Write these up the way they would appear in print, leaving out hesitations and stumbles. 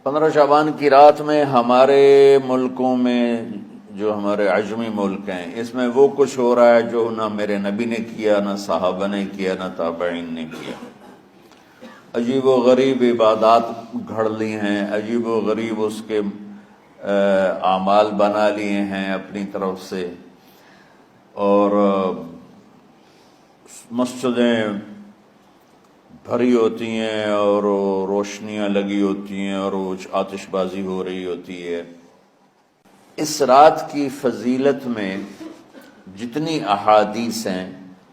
15 شعبان کی رات میں ہمارے ملکوں میں جو ہمارے عجمی ملک ہیں اس میں وہ کچھ ہو رہا ہے جو نہ میرے نبی نے کیا، نہ صحابہ نے کیا، نہ تابعین نے کیا۔ عجیب و غریب عبادات گھڑ لی ہیں، عجیب و غریب اس کے اعمال بنا لیے ہیں اپنی طرف سے، اور مسجدیں بھری ہوتی ہیں اور روشنیاں لگی ہوتی ہیں اور آتش بازی ہو رہی ہوتی ہے۔ اس رات کی فضیلت میں جتنی احادیث ہیں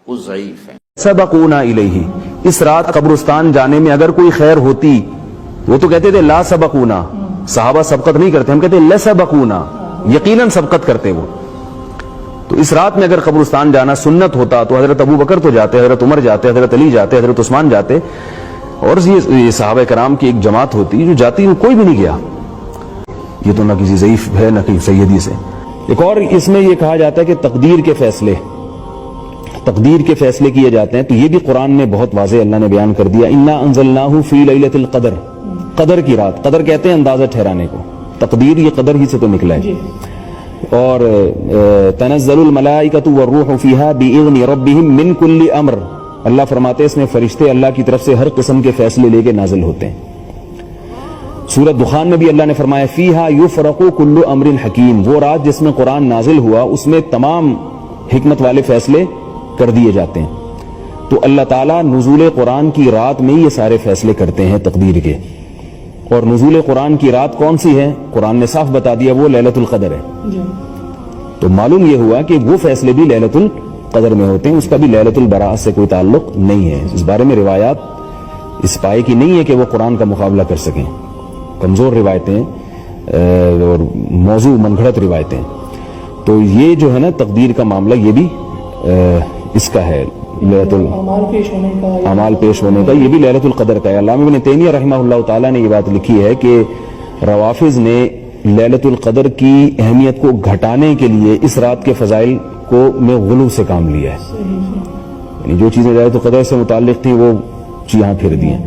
وہ ضعیف ہیں۔ سبقونا الیہ، اس رات قبرستان جانے میں اگر کوئی خیر ہوتی، وہ تو کہتے تھے لا سبقونا، صحابہ سبقت نہیں کرتے، ہم کہتے ہیں لسبقونا، یقیناً سبقت کرتے وہ۔ تو اس رات میں اگر قبرستان جانا سنت ہوتا تو حضرت ابو بکر تو جاتے، حضرت عمر جاتے، حضرت علی جاتے، حضرت عثمان جاتے، اور یہ صحابہ کرام کی ایک جماعت ہوتی جو جاتی، کوئی بھی نہیں گیا۔ یہ تو نہ کسی ضعیف ہے نہ کسی صحیح حدیث ہے۔ ایک اور اس میں یہ کہا جاتا ہے کہ تقدیر کے فیصلے کیے جاتے ہیں، تو یہ بھی قرآن نے بہت واضح اللہ نے بیان کر دیا، انا انزلناہ فی لیلۃ القدر، قدر کی رات، قدر کہتے ہیں اندازہ ٹھہرانے کو، تقدیر یہ قدر ہی سے تو نکلا ہے۔ اور تنزل الملائکۃ والروح فیہا باذن ربہم من کل امر، اللہ فرماتے ہیں اس میں فرشتے اللہ کی طرف سے ہر قسم کے فیصلے لے کے نازل ہوتے ہیں۔ سورۃ دخان میں بھی اللہ نے فرمایا فیہا یفرق کل امر حکیم، وہ رات جس میں قرآن نازل ہوا اس میں تمام حکمت والے فیصلے کر دیے جاتے ہیں۔ تو اللہ تعالیٰ نزول قرآن کی رات میں یہ سارے فیصلے کرتے ہیں تقدیر کے۔ اور نزول قرآن کی رات کون سی ہے؟ قرآن نے صاف بتا دیا وہ لیلۃ القدر ہے۔ تو معلوم یہ ہوا کہ وہ فیصلے بھی لیلۃ القدر میں ہوتے ہیں، اس کا بھی لیلۃ البراء سے کوئی تعلق نہیں ہے۔ اس بارے میں روایات اس پائے کی نہیں ہے کہ وہ قرآن کا مقابلہ کر سکیں، کمزور روایتیں اور موضوع من گھڑت روایتیں۔ تو یہ جو ہے نا تقدیر کا معاملہ، یہ بھی اس کا ہے، اعمال پیش ہونے کا، یہ بھی لیلۃ القدر کا ہے۔ علامہ ابن تیمیہ رحمہ اللہ تعالیٰ نے یہ بات لکھی ہے کہ روافض نے لیلۃ القدر کی اہمیت کو گھٹانے کے لیے اس رات کے فضائل کو میں غلو سے کام لیا ہے، یعنی جو چیزیں لیلۃ القدر سے متعلق تھیں وہ یہاں پھر دی ہیں۔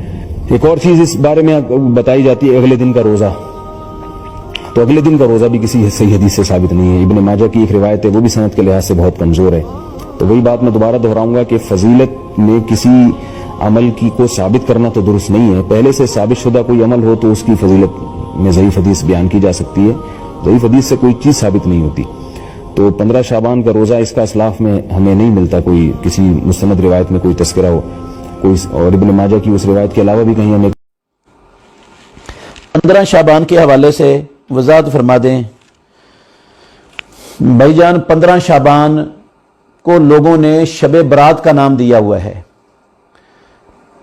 ایک اور چیز اس بارے میں بتائی جاتی ہے اگلے دن کا روزہ، تو اگلے دن کا روزہ بھی کسی صحیح حدیث سے ثابت نہیں ہے۔ ابن ماجہ کی ایک روایت ہے، وہ بھی سند کے لحاظ سے بہت کمزور ہے۔ تو وہی بات میں دوبارہ دہراؤں گا کہ فضیلت میں کسی عمل کی کو ثابت کرنا تو درست نہیں ہے، پہلے سے ثابت شدہ کوئی عمل ہو تو اس کی فضیلت میں ضعیف حدیث بیان کی جا سکتی ہے، ضعیف حدیث سے کوئی چیز ثابت نہیں ہوتی۔ تو 15 شعبان کا روزہ اس کا اسلاف میں ہمیں نہیں ملتا، کوئی کسی مستند روایت میں کوئی تذکرہ ہو کوئی، اور ابن ماجہ کی اس روایت کے علاوہ بھی کہیں ہمیں 15 شعبان کے حوالے سے وضاحت فرما دیں بھائی جان۔ 15 شعبان کو لوگوں نے شب برات کا نام دیا ہوا ہے۔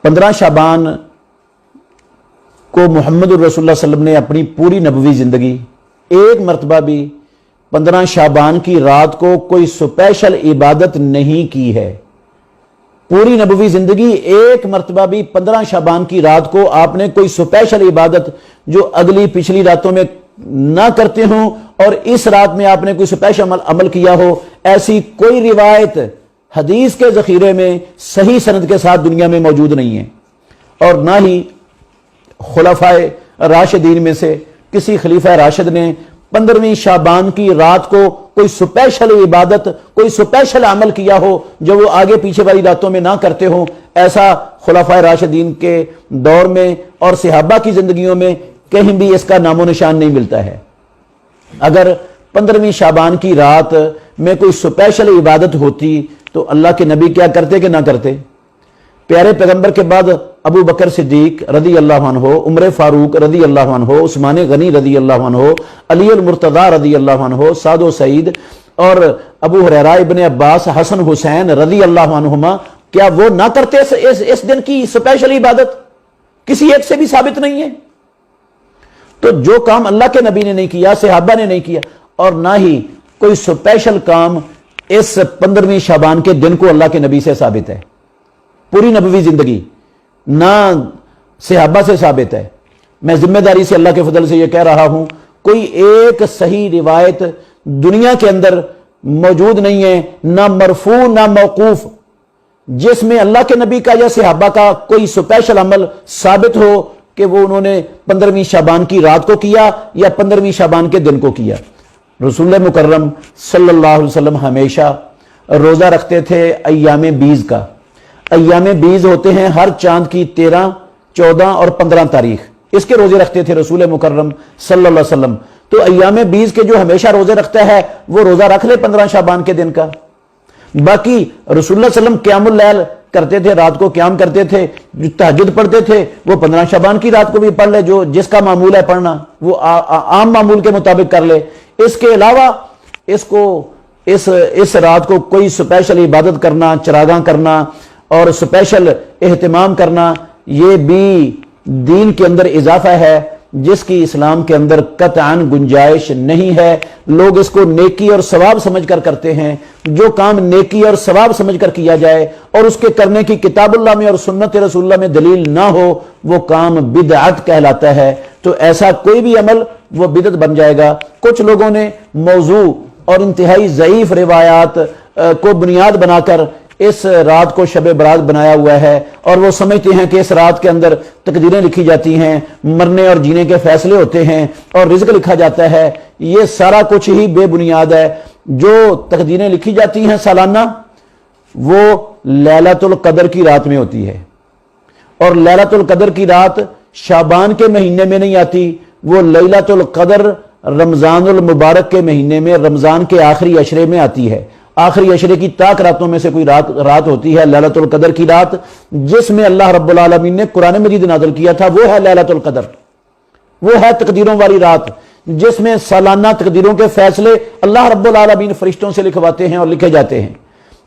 15 شعبان کو محمد الرسول اللہ صلی اللہ علیہ وسلم نے اپنی پوری نبوی زندگی ایک مرتبہ بھی 15 شعبان کی رات کو کوئی سپیشل عبادت نہیں کی ہے۔ پوری نبوی زندگی ایک مرتبہ بھی 15 شعبان کی رات کو آپ نے کوئی سپیشل عبادت جو اگلی پچھلی راتوں میں نہ کرتے ہوں اور اس رات میں آپ نے کوئی سپیشل عمل کیا ہو، ایسی کوئی روایت حدیث کے ذخیرے میں صحیح سند کے ساتھ دنیا میں موجود نہیں ہے۔ اور نہ ہی خلفائے راشدین میں سے کسی خلیفہ راشد نے 15ویں شعبان کی رات کو کوئی سپیشل عبادت، کوئی سپیشل عمل کیا ہو جو وہ آگے پیچھے والی راتوں میں نہ کرتے ہوں، ایسا خلفائے راشدین کے دور میں اور صحابہ کی زندگیوں میں کہیں بھی اس کا نام و نشان نہیں ملتا ہے۔ اگر 15ویں شعبان کی رات میں کوئی سپیشل عبادت ہوتی تو اللہ کے نبی کیا کرتے کہ نہ کرتے؟ پیارے پیغمبر کے بعد ابو بکر صدیق رضی اللہ عنہ، عمر فاروق رضی اللہ عنہ، عثمان غنی رضی اللہ عنہ، علی المرتضی رضی اللہ عنہ، سعد و سعید اور ابو ہریرہ ابن عباس، حسن حسین رضی اللہ عنہما، کیا وہ نہ کرتے اس دن کی سپیشل عبادت؟ کسی ایک سے بھی ثابت نہیں ہے۔ تو جو کام اللہ کے نبی نے نہیں کیا، صحابہ نے نہیں کیا، اور نہ ہی کوئی سپیشل کام اس 15ویں شعبان کے دن کو اللہ کے نبی سے ثابت ہے۔ پوری نبوی زندگی نہ صحابہ سے ثابت ہے۔ میں ذمہ داری سے اللہ کے فضل سے یہ کہہ رہا ہوں، کوئی ایک صحیح روایت دنیا کے اندر موجود نہیں ہے، نہ مرفوع نہ موقوف، جس میں اللہ کے نبی کا یا صحابہ کا کوئی سپیشل عمل ثابت ہو کہ وہ انہوں نے 15ویں شعبان کی رات کو کیا یا 15ویں شعبان کے دن کو کیا. رسول مکرم صلی اللہ علیہ وسلم ہمیشہ روزہ رکھتے تھے ایام بیز کا. ایام بیز ہوتے ہیں ہر چاند کی 13، 14 اور 15 تاریخ، اس کے روزے رکھتے تھے رسول مکرم صلی اللہ علیہ وسلم. تو ایام بیز کے جو ہمیشہ روزے رکھتا ہے وہ روزہ رکھ لے 15 شعبان کے دن کا. باقی رسول اللہ علیہ وسلم قیام اللیل کرتے تھے، رات کو قیام کرتے تھے، جو تہجد پڑھتے تھے وہ 15 شعبان کی رات کو بھی پڑھ لے، جو جس کا معمول ہے پڑھنا وہ عام معمول کے مطابق کر لے. اس کے علاوہ اس رات کو کوئی سپیشل عبادت کرنا، چراغاں کرنا اور سپیشل اہتمام کرنا، یہ بھی دین کے اندر اضافہ ہے جس کی اسلام کے اندر قطعاً گنجائش نہیں ہے. لوگ اس کو نیکی اور ثواب سمجھ کر کرتے ہیں. جو کام نیکی اور ثواب سمجھ کر کیا جائے اور اس کے کرنے کی کتاب اللہ میں اور سنت رسول اللہ میں دلیل نہ ہو وہ کام بدعت کہلاتا ہے. تو ایسا کوئی بھی عمل وہ بدعت بن جائے گا. کچھ لوگوں نے موضوع اور انتہائی ضعیف روایات کو بنیاد بنا کر اس رات کو شب برات بنایا ہوا ہے اور وہ سمجھتے ہیں کہ اس رات کے اندر تقدیریں لکھی جاتی ہیں، مرنے اور جینے کے فیصلے ہوتے ہیں اور رزق لکھا جاتا ہے. یہ سارا کچھ ہی بے بنیاد ہے. جو تقدیریں لکھی جاتی ہیں سالانہ وہ لیلۃ القدر کی رات میں ہوتی ہے، اور لیلۃ القدر کی رات شعبان کے مہینے میں نہیں آتی، وہ لیلۃ القدر رمضان المبارک کے مہینے میں رمضان کے آخری عشرے میں آتی ہے. آخری عشرے کی تاک راتوں میں سے کوئی رات ہوتی ہے لیلۃ القدر کی رات، جس میں اللہ رب العالمین نے قرآن مجید نازل کیا تھا. وہ ہے لیلۃ القدر، وہ ہے تقدیروں والی رات جس میں سالانہ تقدیروں کے فیصلے اللہ رب العالمین فرشتوں سے لکھواتے ہیں اور لکھے جاتے ہیں.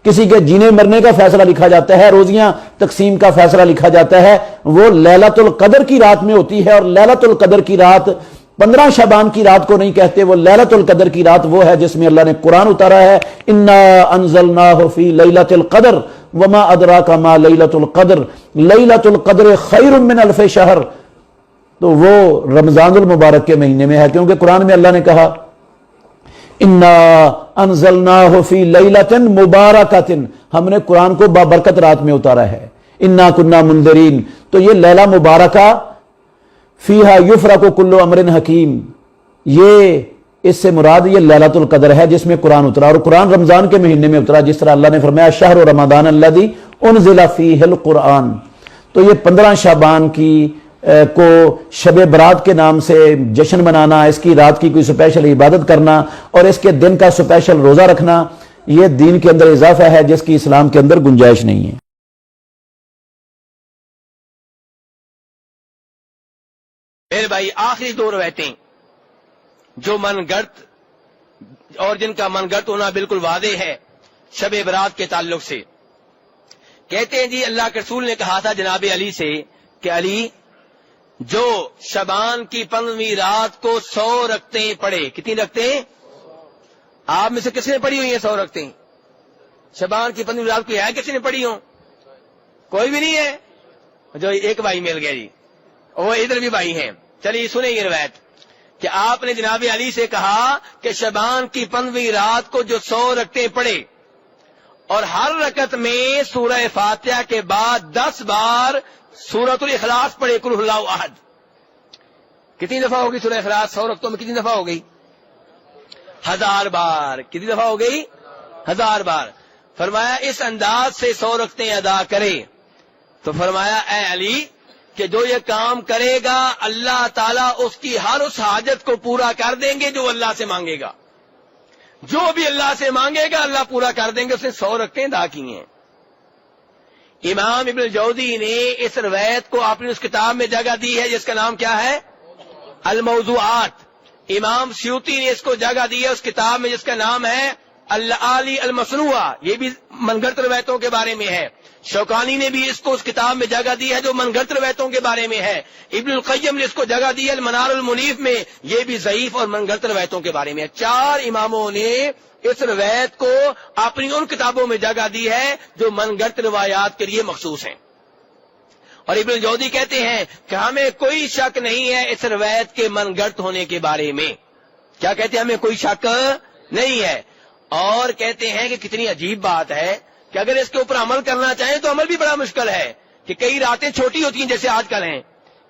کسی کے جینے مرنے کا فیصلہ لکھا جاتا ہے، روزیاں تقسیم کا فیصلہ لکھا جاتا ہے. وہ لیلۃ القدر کی رات میں ہوتی ہے. اور لیلۃ القدر کی رات 15 شعبان کی رات کو نہیں کہتے، وہ لیلۃ القدر کی رات وہ ہے جس میں اللہ نے قرآن اتارا ہے. انا انزلناہ فی لیلۃ القدر وما ادراک ما لیلۃ القدر لیلۃ القدر خیر من الف شہر. تو وہ رمضان المبارک کے مہینے میں ہے، کیونکہ قرآن میں اللہ نے کہا انا انزلناہ فی لیلۃ مبارکۃ، ہم نے قرآن کو بابرکت رات میں اتارا ہے. انا کنا منذرین، تو یہ لیلہ مبارکہ فیہا یفرق کل امر حکیم، یہ اس سے مراد یہ لیلۃ القدر ہے جس میں قرآن اترا. اور قرآن رمضان کے مہینے میں اترا، جس طرح اللہ نے فرمایا شہر رمضان الذی انزل فیہ القرآن. تو یہ 15 شعبان کی کو شب برات کے نام سے جشن منانا، اس کی رات کی کوئی سپیشل عبادت کرنا اور اس کے دن کا سپیشل روزہ رکھنا، یہ دین کے اندر اضافہ ہے جس کی اسلام کے اندر گنجائش نہیں ہے. میرے بھائی، آخری 2 روایتیں جو من گڑت اور جن کا من گڑت ہونا بالکل واضح ہے شب برات کے تعلق سے. کہتے ہیں جی اللہ کے رسول نے کہا تھا جناب علی سے کہ علی جو شعبان کی 15ویں رات کو 100 رکعتیں پڑھے. کتنی رکعتیں؟ آپ میں سے کس نے پڑھی ہوئی ہیں 100 رکعتیں؟ شعبان کی 15ویں رات کو ہے کس نے پڑھی ہوں؟ کوئی بھی نہیں ہے. جو ایک بھائی مل گیا جی، وہ ادھر بھی بھائی ہیں. چلیے سنیں یہ روایت کہ آپ نے جناب علی سے کہا کہ شعبان کی 15ویں رات کو جو 100 رکعتیں پڑھے اور ہر رکعت میں سورہ فاتحہ کے بعد 10 بار سورۃ الاخلاص پڑھے، قل اللہ احد. کتنی دفعہ ہوگی سورہ اخلاص 100 رکعتوں میں؟ کتنی دفعہ ہو گئی؟ 1000 بار. کتنی دفعہ ہو گئی؟ 1000 بار. فرمایا اس انداز سے 100 رکعتیں ادا کرے. تو فرمایا اے علی کہ جو یہ کام کرے گا اللہ تعالیٰ اس کی ہر اس حاجت کو پورا کر دیں گے جو اللہ سے مانگے گا. جو بھی اللہ سے مانگے گا اللہ پورا کر دیں گے. اس نے 100 رکعتیں ادا کی ہیں. امام ابن الجوزی نے اس روایت کو اپنی اس کتاب میں جگہ دی ہے جس کا نام کیا ہے؟ الموضوعات. امام سیوطی نے اس کو جگہ دی ہے اس کتاب میں جس کا نام ہے العالی المصنوعہ. یہ بھی من گھڑت روایتوں کے بارے میں ہے. شوکانی نے بھی اس کو اس کتاب میں جگہ دی ہے جو من گھڑت روایتوں کے بارے میں ہے. ابن القیم نے اس کو جگہ دی ہے المنار المنیف میں، یہ بھی ضعیف اور من گھڑت روایتوں کے بارے میں ہے. 4 اماموں نے اس روایت کو اپنی ان کتابوں میں جگہ دی ہے جو من گھڑت روایات کے لیے مخصوص ہیں. اور ابن الجوزی کہتے ہیں کہ ہمیں کوئی شک نہیں ہے اس روایت کے من گھڑت ہونے کے بارے میں. کیا کہتے ہیں؟ ہمیں کوئی شک نہیں ہے. اور کہتے ہیں کہ کتنی عجیب بات ہے کہ اگر اس کے اوپر عمل کرنا چاہیں تو عمل بھی بڑا مشکل ہے کہ کئی راتیں چھوٹی ہوتی ہیں جیسے آج کل ہیں،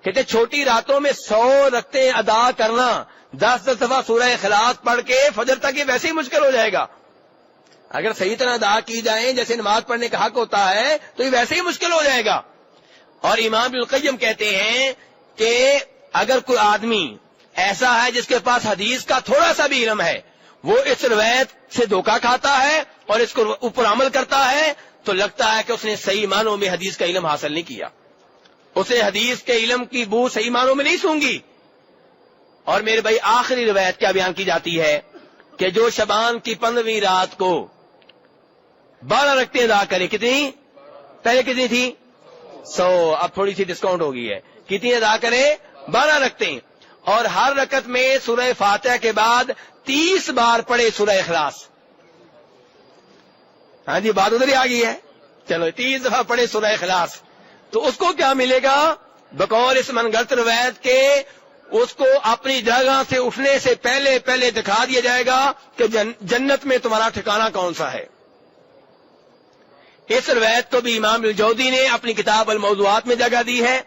کہتے چھوٹی راتوں میں 100 رکعتیں ادا کرنا 10 دفعہ سورہ اخلاص پڑھ کے فجر تک یہ ویسے ہی مشکل ہو جائے گا. اگر صحیح طرح ادا کی جائیں جیسے نماز پڑھنے کا حق ہوتا ہے تو یہ ویسے ہی مشکل ہو جائے گا. اور امام ابن القیم کہتے ہیں کہ اگر کوئی آدمی ایسا ہے جس کے پاس حدیث کا تھوڑا سا بھی علم ہے، وہ اس روایت سے دھوکہ کھاتا ہے اور اس کو اوپر عمل کرتا ہے، تو لگتا ہے کہ اس نے صحیح معنوں میں حدیث کا علم حاصل نہیں کیا، اسے حدیث کے علم کی بو صحیح معنوں میں نہیں سونگی. اور میرے بھائی آخری روایت کیا بیان کی جاتی ہے کہ جو شعبان کی 15ویں رات کو 12 رکعتیں ادا کرے. کتنی؟ پہلے کتنی تھی؟ 100. اب تھوڑی سی ڈسکاؤنٹ ہو گئی ہے. کتنی ادا کرے؟ 12 رکعتیں. اور ہر رکعت میں سورہ فاتحہ کے بعد 30 بار پڑھے سورہ اخلاص. ہاں جی، بات ادھر ہی آ گئی ہے. چلو 30 دفعہ پڑھے سورہ اخلاص، تو اس کو کیا ملے گا؟ بقول اس من گھڑت روایت کے اس کو اپنی جگہ سے اٹھنے سے پہلے دکھا دیا جائے گا کہ جنت میں تمہارا ٹھکانہ کون سا ہے. اس روایت کو بھی امام الجودی نے اپنی کتاب الموضوعات میں جگہ دی ہے،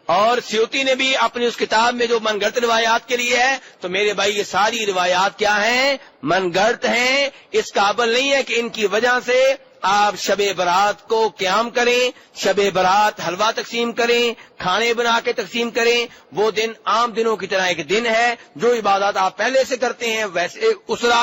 اور سیوطی نے بھی اپنی اس کتاب میں جو من گھڑت روایات کے لیے ہے. تو میرے بھائی یہ ساری روایات کیا ہیں؟ من گھڑت ہیں. اس قابل نہیں ہے کہ ان کی وجہ سے آپ شب برات کو قیام کریں، شب برات حلوہ تقسیم کریں، کھانے بنا کے تقسیم کریں. وہ دن عام دنوں کی طرح ایک دن ہے. جو عبادات آپ پہلے سے کرتے ہیں ویسے اس رات